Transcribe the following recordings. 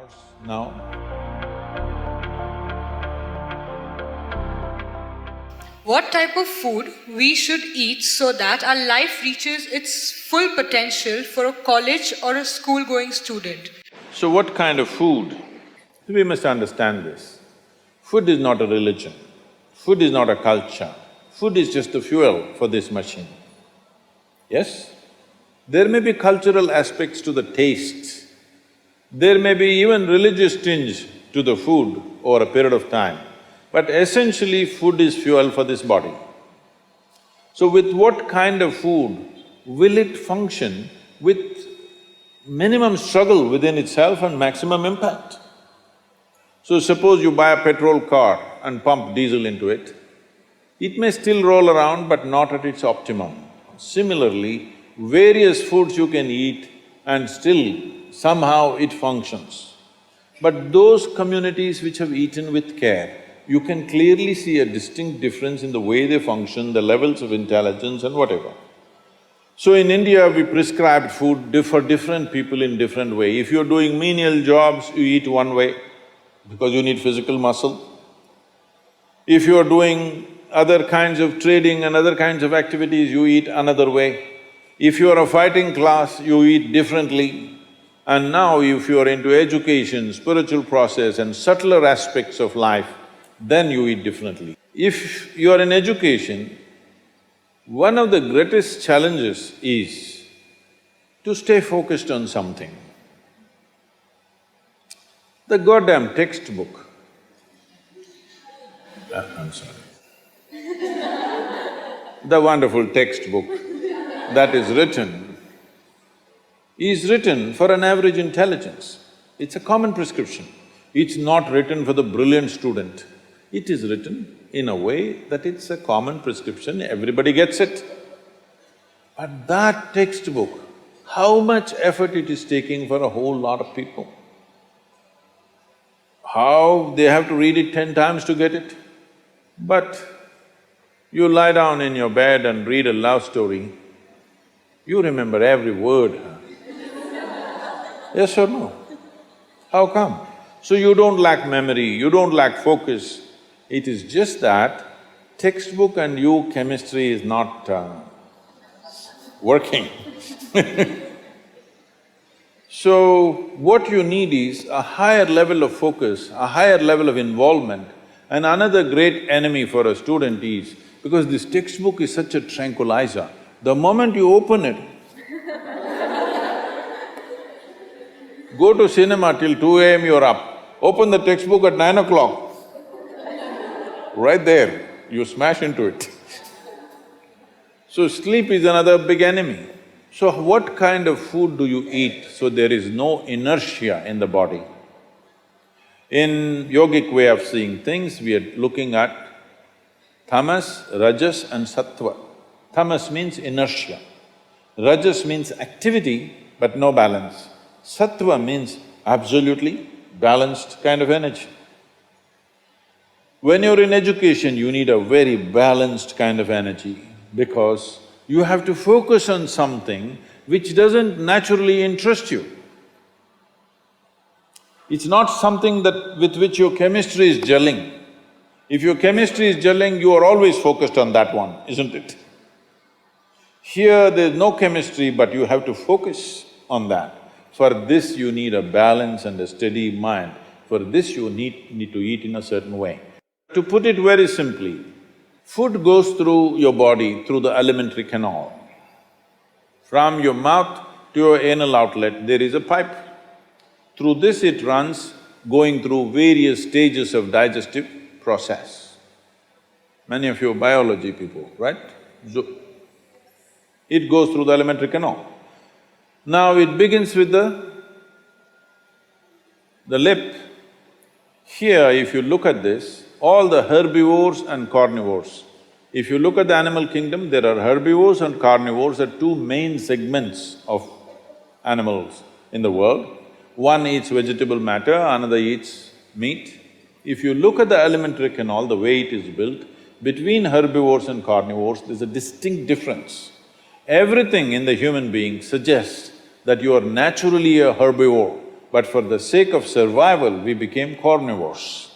hours now. What type of food we should eat so that our life reaches its full potential for a college or a school-going student? So what kind of food? We must understand this. Food is not a religion, food is not a culture, food is just the fuel for this machine. Yes? There may be cultural aspects to the tastes, there may be even religious tinge to the food over a period of time, but essentially food is fuel for this body. So with what kind of food will it function with minimum struggle within itself and maximum impact? So suppose you buy a petrol car and pump diesel into it, it may still roll around but not at its optimum. Similarly, various foods you can eat and still somehow it functions. But those communities which have eaten with care, you can clearly see a distinct difference in the way they function, the levels of intelligence and whatever. So in India, we prescribed food for different people in different way. If you're doing menial jobs, you eat one way because you need physical muscle. If you're doing other kinds of trading and other kinds of activities, you eat another way. If you're a fighting class, you eat differently. And now if you're into education, spiritual process and subtler aspects of life, then you eat differently. If you're in education, one of the greatest challenges is to stay focused on something. The goddamn textbook, I'm sorry. The wonderful textbook that is written for an average intelligence. It's a common prescription. It's not written for the brilliant student. It is written in a way that it's a common prescription, everybody gets it. But that textbook, how much effort it is taking for a whole lot of people. How they have to read it 10 times to get it. But you lie down in your bed and read a love story, you remember every word. Yes or no? How come? So you don't lack memory, you don't lack focus. It is just that textbook and you, chemistry is not working. So what you need is a higher level of focus, a higher level of involvement. And another great enemy for a student is, because this textbook is such a tranquilizer, the moment you open it, go to cinema till 2 AM you're up, open the textbook at 9 o'clock, right there, you smash into it. So sleep is another big enemy. So what kind of food do you eat so there is no inertia in the body? In yogic way of seeing things, we are looking at tamas, rajas and sattva. Tamas means inertia, rajas means activity but no balance, sattva means absolutely balanced kind of energy. When you're in education, you need a very balanced kind of energy because you have to focus on something which doesn't naturally interest you. It's not something with which your chemistry is gelling. If your chemistry is gelling, you are always focused on that one, isn't it? Here there's no chemistry, but you have to focus on that. For this you need a balance and a steady mind. For this you need to eat in a certain way. To put it very simply, food goes through your body through the alimentary canal. From your mouth to your anal outlet, there is a pipe. Through this it runs, going through various stages of digestive process. Many of you are biology people, right? It goes through the alimentary canal. Now it begins with the lip. Here, if you look at this, all the herbivores and carnivores. If you look at the animal kingdom, there are herbivores and carnivores are two main segments of animals in the world. One eats vegetable matter, another eats meat. If you look at the alimentary canal, the way it is built, between herbivores and carnivores, there's a distinct difference. Everything in the human being suggests that you are naturally a herbivore but for the sake of survival, we became carnivores.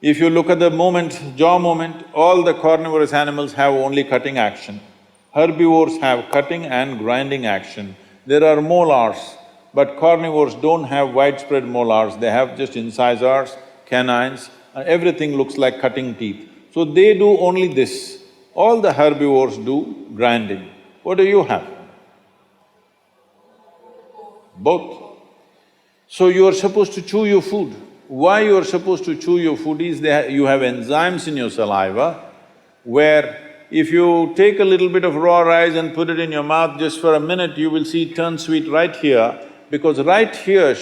If you look at the jaw movement, all the carnivorous animals have only cutting action. Herbivores have cutting and grinding action. There are molars, but carnivores don't have widespread molars, they have just incisors, canines, and everything looks like cutting teeth. So they do only this. All the herbivores do grinding. What do you have? Both. So you are supposed to chew your food. Why you are supposed to chew your food is you have enzymes in your saliva where if you take a little bit of raw rice and put it in your mouth just for a minute, you will see it turn sweet right here, because right here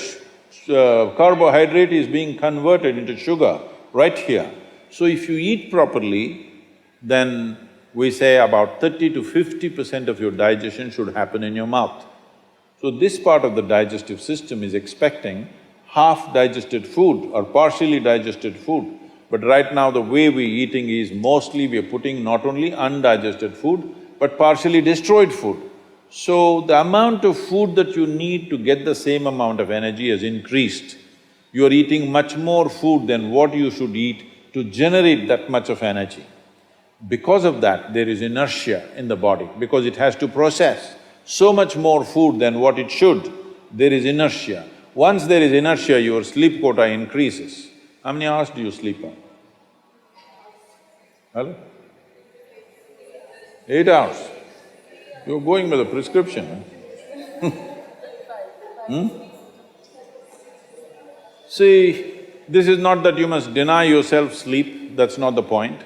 carbohydrate is being converted into sugar, right here. So if you eat properly, then we say about 30 to 50% of your digestion should happen in your mouth. So this part of the digestive system is expecting half-digested food or partially digested food. But right now the way we're eating is mostly we're putting not only undigested food, but partially destroyed food. So the amount of food that you need to get the same amount of energy has increased. You're eating much more food than what you should eat to generate that much of energy. Because of that, there is inertia in the body, because it has to process so much more food than what it should, there is inertia. Once there is inertia, your sleep quota increases. How many hours do you sleep on? Hello? 8 hours. You're going by the prescription, huh? See, this is not that you must deny yourself sleep, that's not the point.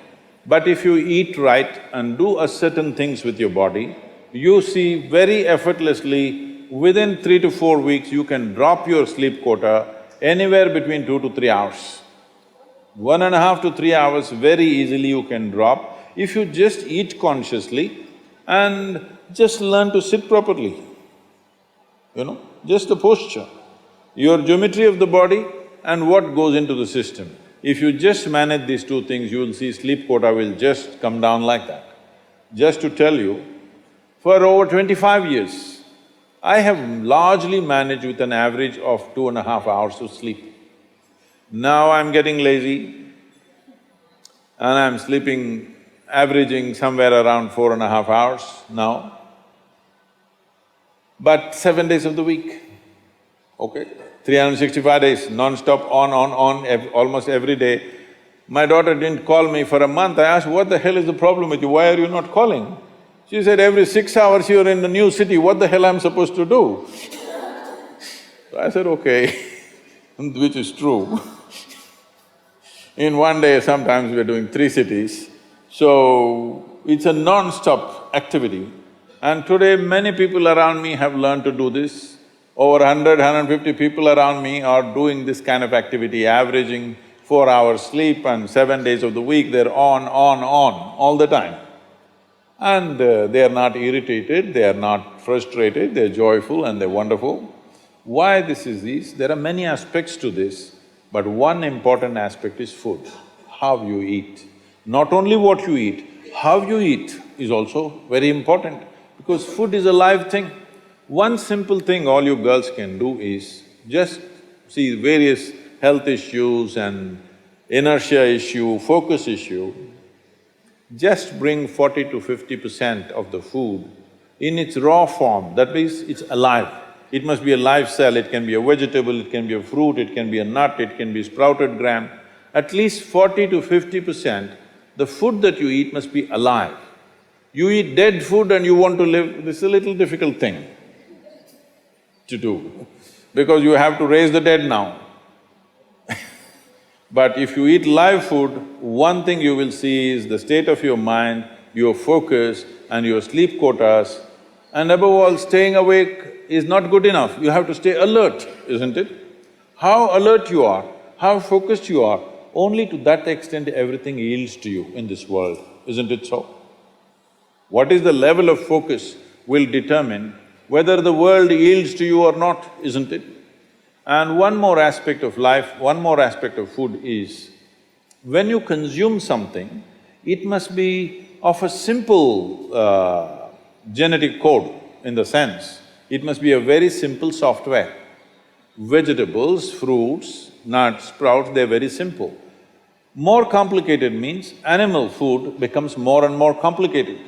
But if you eat right and do a certain things with your body, you see very effortlessly, within 3 to 4 weeks, you can drop your sleep quota anywhere between 2 to 3 hours. 1.5 to 3 hours very easily you can drop if you just eat consciously and just learn to sit properly, just the posture, your geometry of the body and what goes into the system. If you just manage these two things, you will see sleep quota will just come down like that. Just to tell you, for over 25 years, I have largely managed with an average of 2.5 hours of sleep. Now I'm getting lazy and I'm sleeping, averaging somewhere around 4.5 hours now, but 7 days of the week, okay? 365 days, non-stop, on, almost every day. My daughter didn't call me for a month. I asked, what the hell is the problem with you, why are you not calling? She said, every 6 hours you're in a new city, what the hell I'm supposed to do? So I said, okay, which is true. In one day, sometimes we're doing 3 cities, so it's a non-stop activity. And today, many people around me have learned to do this. Over 100, 150 people around me are doing this kind of activity, averaging 4 hours sleep and 7 days of the week, they're on, all the time. And they are not irritated, they are not frustrated, they're joyful and they're wonderful. Why this is this? There are many aspects to this, but one important aspect is food, how you eat. Not only what you eat, how you eat is also very important, because food is a live thing. One simple thing all you girls can do is just see various health issues and inertia issue, focus issue, just bring 40 to 50% of the food in its raw form, that means it's alive. It must be a live cell, it can be a vegetable, it can be a fruit, it can be a nut, it can be sprouted gram. At least 40 to 50%, the food that you eat must be alive. You eat dead food and you want to live, this is a little difficult thing to do, because you have to raise the dead now. But if you eat live food, one thing you will see is the state of your mind, your focus and your sleep quotas, and above all, staying awake is not good enough, you have to stay alert, isn't it? How alert you are, how focused you are, only to that extent everything yields to you in this world, isn't it so? What is the level of focus will determine whether the world yields to you or not, isn't it? And one more aspect of life, one more aspect of food is, when you consume something, it must be of a simple genetic code, in the sense It must be a very simple software. Vegetables, fruits, nuts, sprouts, they're very simple. More complicated means animal food becomes more and more complicated.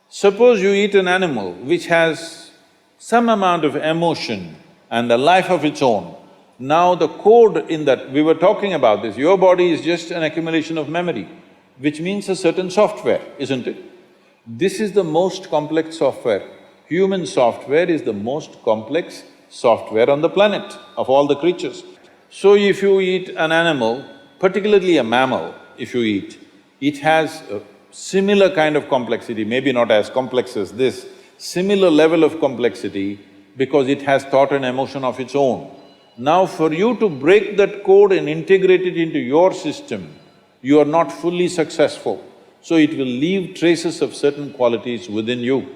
Suppose you eat an animal which has some amount of emotion and a life of its own. Now the code in that… we were talking about this, your body is just an accumulation of memory, which means a certain software, isn't it? This is the most complex software. Human software is the most complex software on the planet of all the creatures. So if you eat an animal, particularly a mammal, if you eat, it has a similar kind of complexity, maybe not as complex as this, similar level of complexity because it has thought and emotion of its own. Now for you to break that code and integrate it into your system, you are not fully successful. So it will leave traces of certain qualities within you.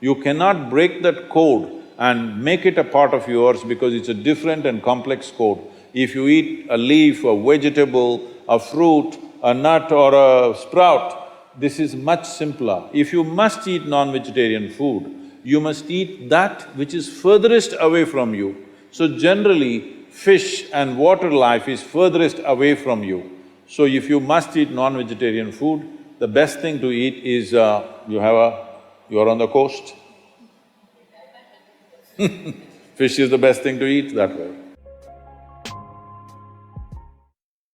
You cannot break that code and make it a part of yours because it's a different and complex code. If you eat a leaf, a vegetable, a fruit, a nut or a sprout, this is much simpler. If you must eat non-vegetarian food, you must eat that which is furthest away from you. So generally, fish and water life is furthest away from you. So if you must eat non-vegetarian food, the best thing to eat is, you're on the coast. Fish is the best thing to eat that way.